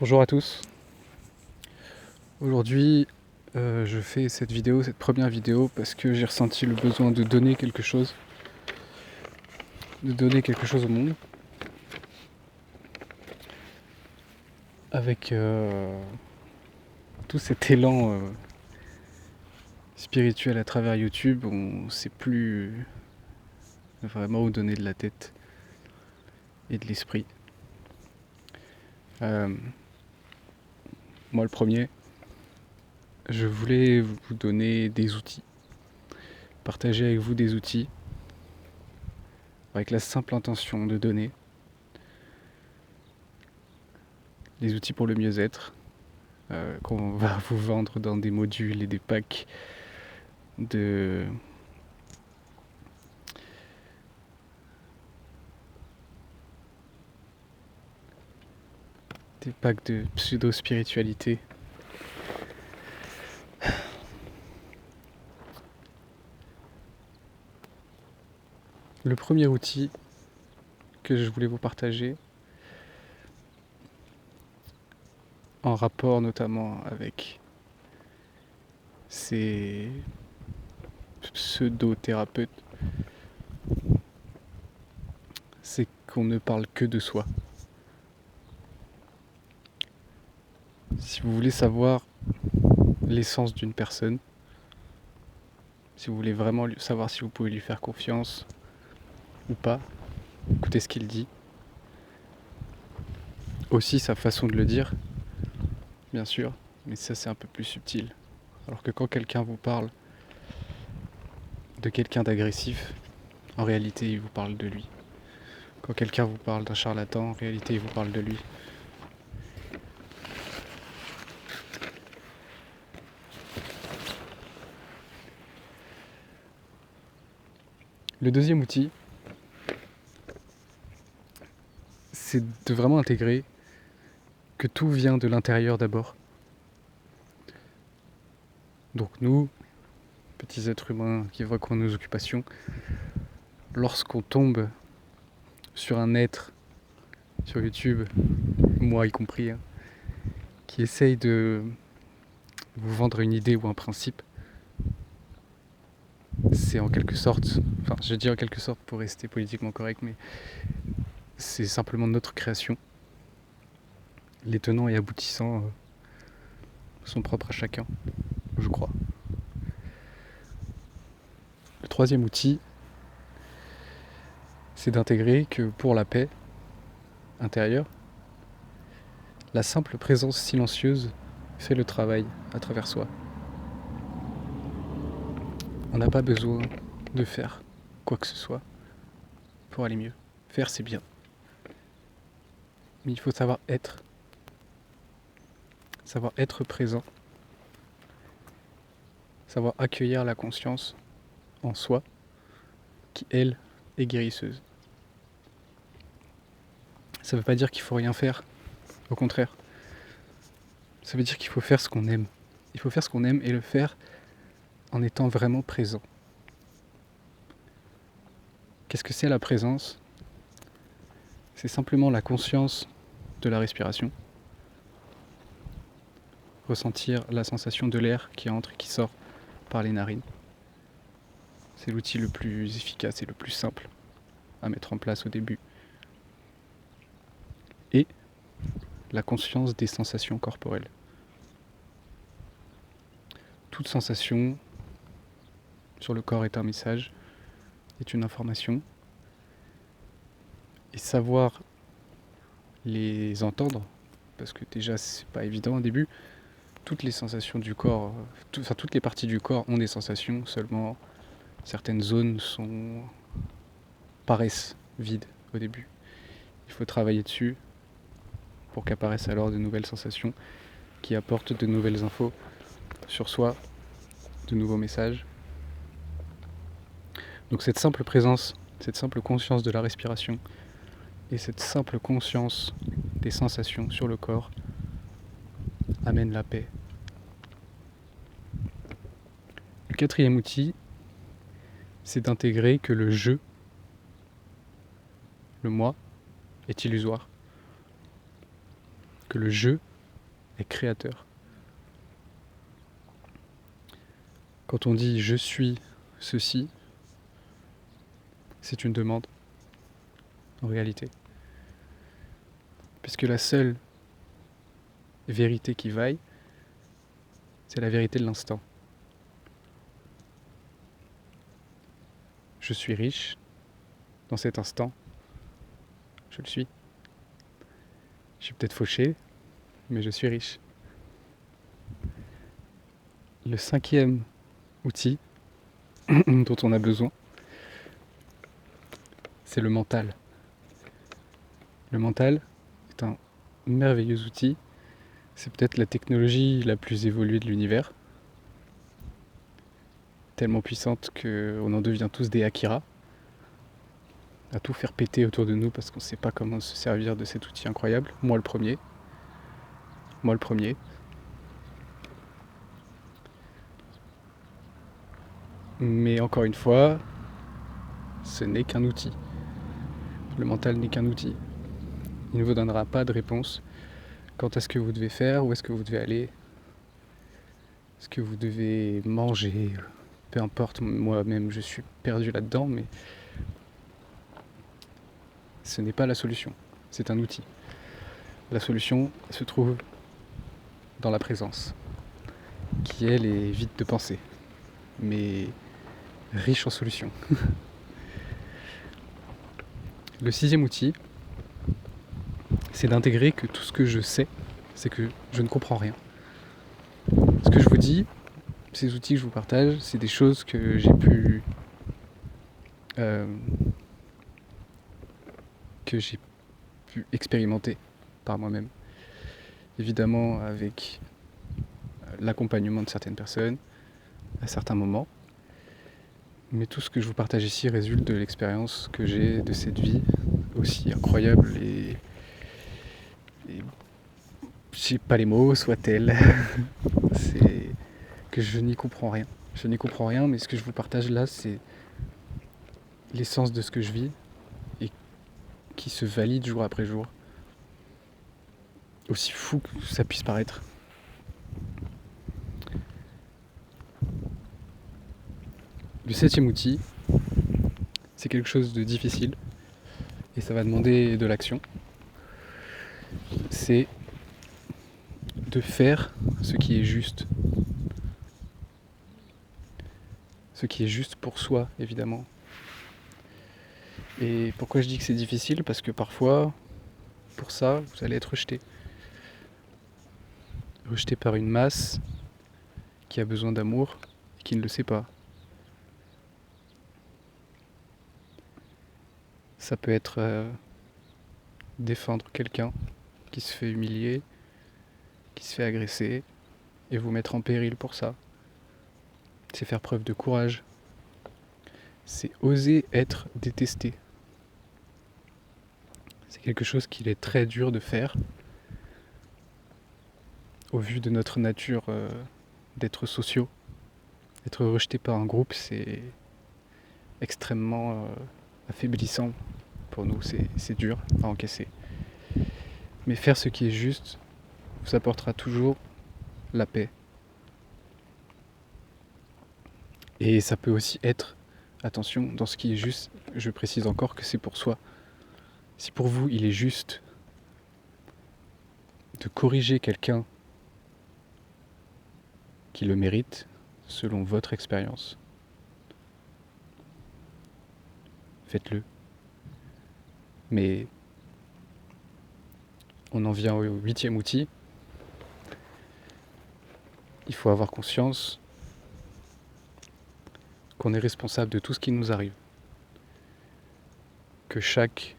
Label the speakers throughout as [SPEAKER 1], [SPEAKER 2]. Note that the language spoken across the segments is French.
[SPEAKER 1] Bonjour à tous. Aujourd'hui, je fais cette première vidéo, parce que j'ai ressenti le besoin de donner quelque chose au monde, avec tout cet élan spirituel à travers YouTube. On ne sait plus vraiment où donner de la tête et de l'esprit. Moi, le premier, je voulais vous donner des outils, partager avec vous des outils, avec la simple intention de donner des outils pour le mieux-être, qu'on va vous vendre dans des modules et des packs de pseudo-spiritualité. Le premier outil que je voulais vous partager, en rapport notamment avec ces pseudo-thérapeutes, c'est qu'on ne parle que de soi. Si vous voulez savoir l'essence d'une personne, si vous voulez vraiment savoir si vous pouvez lui faire confiance ou pas, écoutez ce qu'il dit. Aussi sa façon de le dire, bien sûr, mais ça c'est un peu plus subtil. Alors que quand quelqu'un vous parle de quelqu'un d'agressif, en réalité il vous parle de lui. Quand quelqu'un vous parle d'un charlatan, en réalité il vous parle de lui. Le deuxième outil, c'est de vraiment intégrer que tout vient de l'intérieur d'abord. Donc nous, petits êtres humains qui vaquons nos occupations, lorsqu'on tombe sur un être, sur YouTube, moi y compris, qui essaye de vous vendre une idée ou un principe, c'est en quelque sorte, enfin je dis en quelque sorte pour rester politiquement correct, mais c'est simplement notre création. Les tenants et aboutissants sont propres à chacun, je crois. Le troisième outil, c'est d'intégrer que pour la paix intérieure, la simple présence silencieuse fait le travail à travers soi. On n'a pas besoin de faire quoi que ce soit pour aller mieux. Faire, c'est bien. Mais il faut savoir être présent, savoir accueillir la conscience en soi, qui, elle, est guérisseuse. Ça ne veut pas dire qu'il faut rien faire, au contraire. Ça veut dire qu'il faut faire ce qu'on aime. Il faut faire ce qu'on aime et le faire en étant vraiment présent. Qu'est-ce que c'est la présence ? C'est simplement la conscience de la respiration. Ressentir la sensation de l'air qui entre et qui sort par les narines. C'est l'outil le plus efficace et le plus simple à mettre en place au début. Et la conscience des sensations corporelles. Toute sensation sur le corps est un message, est une information. Et savoir les entendre, parce que déjà c'est pas évident au début, toutes les sensations du corps, toutes les parties du corps ont des sensations, seulement certaines zones paraissent vides au début. Il faut travailler dessus pour qu'apparaissent alors de nouvelles sensations qui apportent de nouvelles infos sur soi, de nouveaux messages. Donc cette simple présence, cette simple conscience de la respiration et cette simple conscience des sensations sur le corps amène la paix. Le quatrième outil, c'est d'intégrer que le je, le moi, est illusoire. Que le je est créateur. Quand on dit je suis ceci, c'est une demande, en réalité. Puisque la seule vérité qui vaille, c'est la vérité de l'instant. Je suis riche, dans cet instant, je le suis. Je suis peut-être fauché, mais je suis riche. Le 5e outil dont on a besoin, c'est le mental. Le mental est un merveilleux outil. C'est peut-être la technologie la plus évoluée de l'univers. Tellement puissante qu'on en devient tous des Akira. À tout faire péter autour de nous parce qu'on ne sait pas comment se servir de cet outil incroyable. Moi le premier. Mais encore une fois, ce n'est qu'un outil. Le mental n'est qu'un outil. Il ne vous donnera pas de réponse quant à ce que vous devez faire, où est-ce que vous devez aller, ce que vous devez manger, peu importe, moi-même je suis perdu là-dedans, mais ce n'est pas la solution, c'est un outil. La solution se trouve dans la présence, qui elle est vide de pensée, mais riche en solutions. Le 6e outil, c'est d'intégrer que tout ce que je sais, c'est que je ne comprends rien. Ce que je vous dis, ces outils que je vous partage, c'est des choses que j'ai pu expérimenter par moi-même. Évidemment avec l'accompagnement de certaines personnes à certains moments. Mais tout ce que je vous partage ici résulte de l'expérience que j'ai de cette vie aussi incroyable et j'ai pas les mots, soit-elle. C'est que je n'y comprends rien. Je n'y comprends rien, mais ce que je vous partage là, c'est l'essence de ce que je vis et qui se valide jour après jour. Aussi fou que ça puisse paraître. Le 7e outil, c'est quelque chose de difficile et ça va demander de l'action. C'est de faire ce qui est juste. Ce qui est juste pour soi, évidemment. Et pourquoi je dis que c'est difficile ? Parce que parfois, pour ça, vous allez être rejeté. Rejeté par une masse qui a besoin d'amour et qui ne le sait pas. Ça peut être défendre quelqu'un qui se fait humilier, qui se fait agresser, et vous mettre en péril pour ça. C'est faire preuve de courage. C'est oser être détesté. C'est quelque chose qu'il est très dur de faire, au vu de notre nature d'être sociaux. Être rejeté par un groupe, c'est extrêmement affaiblissant pour nous, c'est dur à encaisser. Mais faire ce qui est juste vous apportera toujours la paix. Et ça peut aussi être, attention, dans ce qui est juste, je précise encore que c'est pour soi. Si pour vous il est juste de corriger quelqu'un qui le mérite, selon votre expérience, faites-le. Mais on en vient au 8e outil. Il faut avoir conscience qu'on est responsable de tout ce qui nous arrive. Que chaque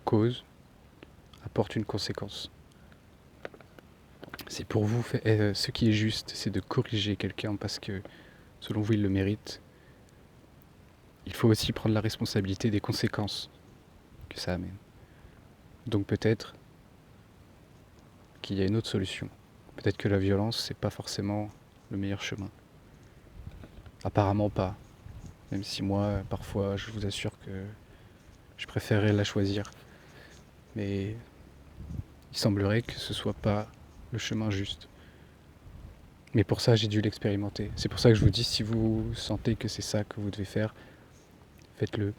[SPEAKER 1] cause apporte une conséquence. C'est pour vous, ce qui est juste, c'est de corriger quelqu'un parce que, selon vous, il le mérite. Il faut aussi prendre la responsabilité des conséquences que ça amène. Donc peut-être qu'il y a une autre solution. Peut-être que la violence, c'est pas forcément le meilleur chemin. Apparemment pas. Même si moi, parfois, je vous assure que je préférerais la choisir. Mais il semblerait que ce soit pas le chemin juste. Mais pour ça, j'ai dû l'expérimenter. C'est pour ça que je vous dis, si vous sentez que c'est ça que vous devez faire, faites-le.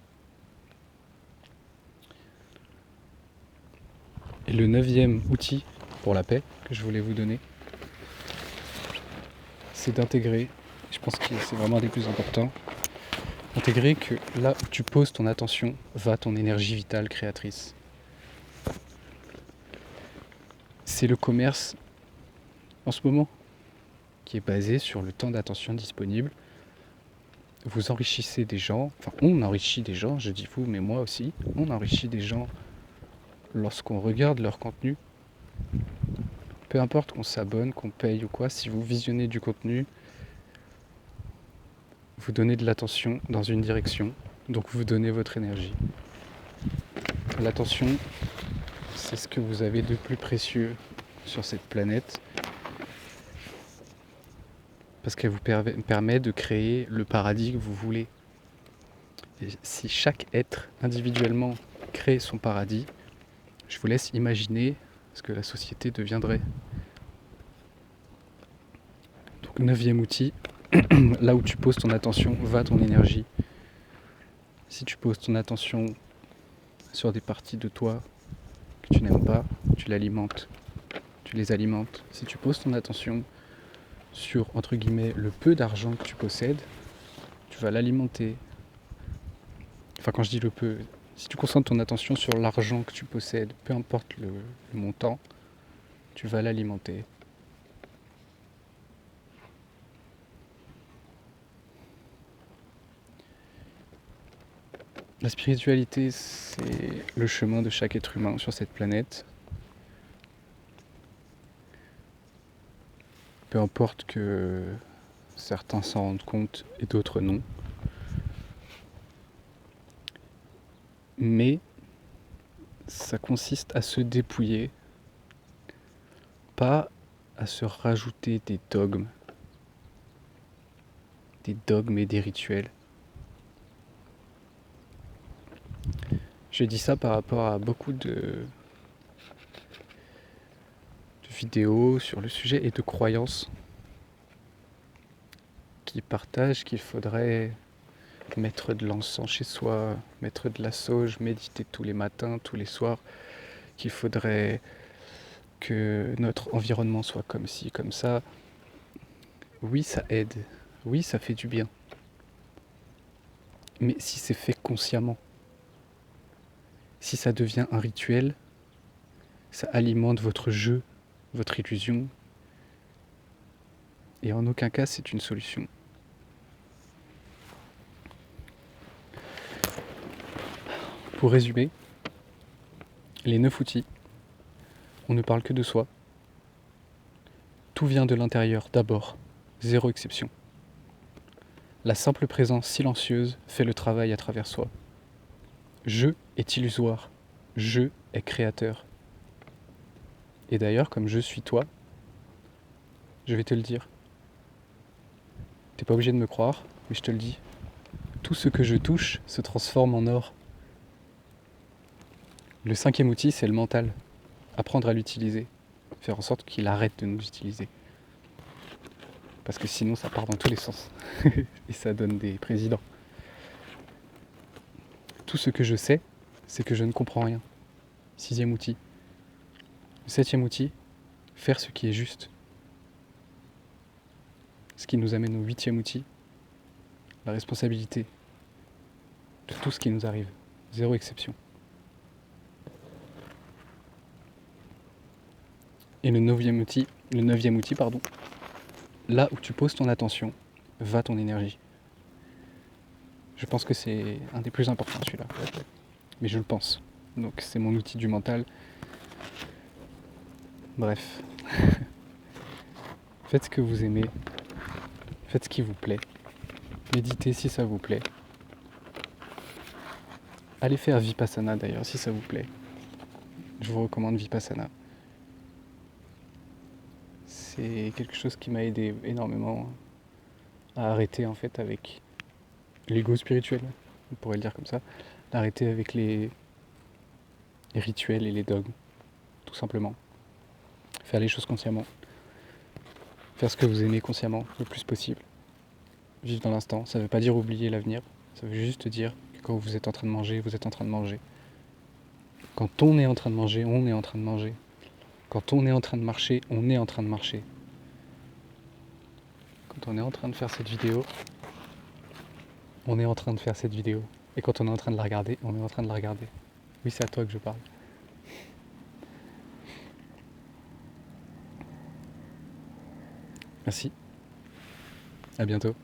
[SPEAKER 1] Et le 9e outil pour la paix que je voulais vous donner, c'est d'intégrer, je pense que c'est vraiment des plus importants, intégrer que là où tu poses ton attention va ton énergie vitale créatrice. C'est le commerce en ce moment qui est basé sur le temps d'attention disponible. Vous enrichissez des gens, enfin on enrichit des gens, je dis vous, mais moi aussi, on enrichit des gens lorsqu'on regarde leur contenu. Peu importe qu'on s'abonne, qu'on paye ou quoi, si vous visionnez du contenu, vous donnez de l'attention dans une direction, donc vous donnez votre énergie. L'attention, c'est ce que vous avez de plus précieux sur cette planète, parce qu'elle vous permet de créer le paradis que vous voulez. Et si chaque être individuellement crée son paradis, je vous laisse imaginer ce que la société deviendrait. Donc 9e outil, là où tu poses ton attention, va ton énergie. Si tu poses ton attention sur des parties de toi que tu n'aimes pas, tu l'alimentes, tu les alimentes. Si tu poses ton attention sur, entre guillemets, le peu d'argent que tu possèdes, tu vas l'alimenter. Enfin, quand je dis le peu, si tu concentres ton attention sur l'argent que tu possèdes, peu importe le montant, tu vas l'alimenter. La spiritualité, c'est le chemin de chaque être humain sur cette planète. Peu importe que certains s'en rendent compte et d'autres non. Mais ça consiste à se dépouiller, pas à se rajouter des dogmes et des rituels. Je dis ça par rapport à beaucoup de vidéos sur le sujet et de croyances qui partagent qu'il faudrait mettre de l'encens chez soi, mettre de la sauge, méditer tous les matins, tous les soirs, qu'il faudrait que notre environnement soit comme ci, comme ça. Oui, ça aide. Oui, ça fait du bien. Mais si c'est fait consciemment, si ça devient un rituel, ça alimente votre jeu, votre illusion. Et en aucun cas, c'est une solution. Pour résumer, les 9 outils, on ne parle que de soi. Tout vient de l'intérieur d'abord, zéro exception. La simple présence silencieuse fait le travail à travers soi. Je est illusoire, je est créateur. Et d'ailleurs, comme je suis toi, je vais te le dire. T'es pas obligé de me croire, mais je te le dis. Tout ce que je touche se transforme en or. Le 5e outil, c'est le mental. Apprendre à l'utiliser. Faire en sorte qu'il arrête de nous utiliser. Parce que sinon, ça part dans tous les sens. Et ça donne des présidents. Tout ce que je sais, c'est que je ne comprends rien. 6e outil. Le 7e outil, faire ce qui est juste. Ce qui nous amène au 8e outil, la responsabilité de tout ce qui nous arrive. Zéro exception. Et le 9e outil, là où tu poses ton attention, va ton énergie. Je pense que c'est un des plus importants celui-là. Mais je le pense. Donc c'est mon outil du mental. Bref. Faites ce que vous aimez. Faites ce qui vous plaît. Méditez si ça vous plaît. Allez faire Vipassana d'ailleurs si ça vous plaît. Je vous recommande Vipassana. C'est quelque chose qui m'a aidé énormément à arrêter en fait avec l'ego spirituel, on pourrait le dire comme ça. Arrêter avec les rituels et les dogmes, tout simplement. faire les choses consciemment, faire ce que vous aimez consciemment le plus possible, vivre dans l'instant. Ça ne veut pas dire oublier l'avenir, ça veut juste dire que quand vous êtes en train de manger, vous êtes en train de manger. Quand on est en train de manger, on est en train de manger. Quand on est en train de marcher, on est en train de marcher. Quand on est en train de faire cette vidéo, on est en train de faire cette vidéo. Et quand on est en train de la regarder, on est en train de la regarder. Oui, c'est à toi que je parle. Merci. À bientôt.